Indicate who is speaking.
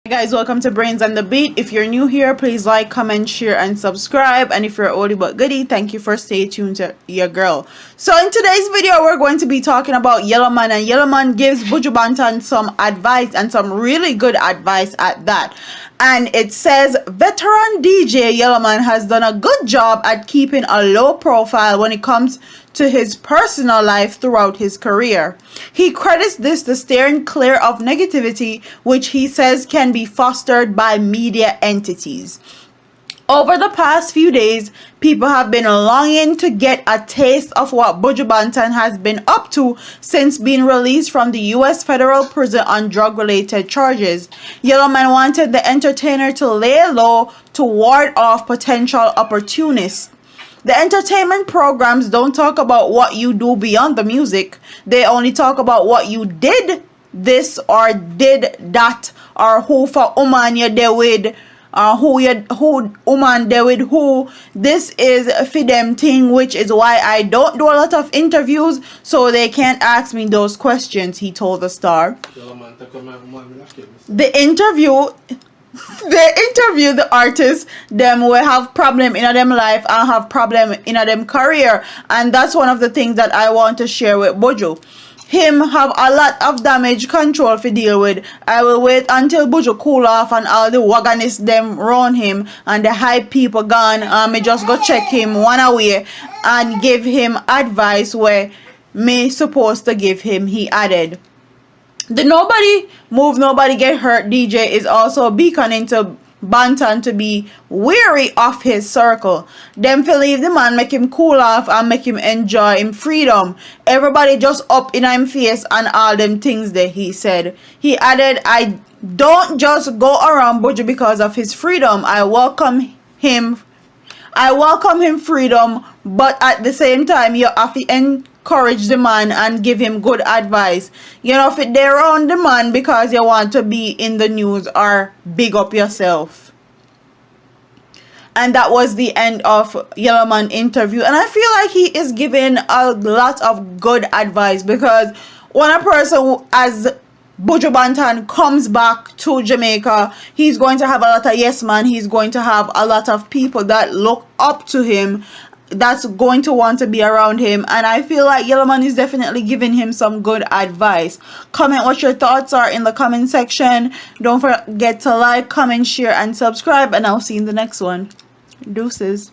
Speaker 1: Hey guys, welcome to Brains and the Beat. If you're new here, please like, comment, share, and subscribe. And if you're oldie but goodie, thank you for staying tuned to your girl. So in today's video, we're going to be talking about Yellowman, and Yellowman gives Buju Banton some advice, and some really good advice at that. And it says, veteran DJ Yellowman has done a good job at keeping a low profile when it comes to his personal life throughout his career. He credits this to steering clear of negativity, which he says can be fostered by media entities. Over the past few days, people have been longing to get a taste of what Buju Banton has been up to since being released from the U.S. federal prison on drug-related charges. Yellowman wanted the entertainer to lay low to ward off potential opportunists. The entertainment programs don't talk about what you do beyond the music. They only talk about what you did this or did that, or who for woman you there with, who woman there with who. This is for them thing, which is why I don't do a lot of interviews, so they can't ask me those questions, he told the Star. They interview the artists, them will have problem in them life and have problem in them career, and that's one of the things that I want to share with Buju. Him have a lot of damage control to deal with. I will wait until Buju cool off and all the wagonists them run him and the hype people gone. Me just go check him one away and give him advice where me supposed to give him, he added. The nobody move, nobody get hurt DJ is also beaconing to Banton to be wary of his circle. Them to leave the man, make him cool off and make him enjoy him freedom. Everybody just up in him face and all them things that he said. He added, I don't just go around Buju because of his freedom. I welcome him freedom, but at the same time you have to encourage the man and give him good advice. You know, if they're around the man because you want to be in the news or big up yourself. And that was the end of Yellowman interview, and I feel like he is giving a lot of good advice, because when a person as Buju Banton comes back to Jamaica, he's going to have a lot of yes man, he's going to have a lot of people that look up to him, that's going to want to be around him, and I feel like Yellowman is definitely giving him some good advice. Comment what your thoughts are in the comment section. Don't forget to like, comment, share, and subscribe, and I'll see you in the next one. Deuces.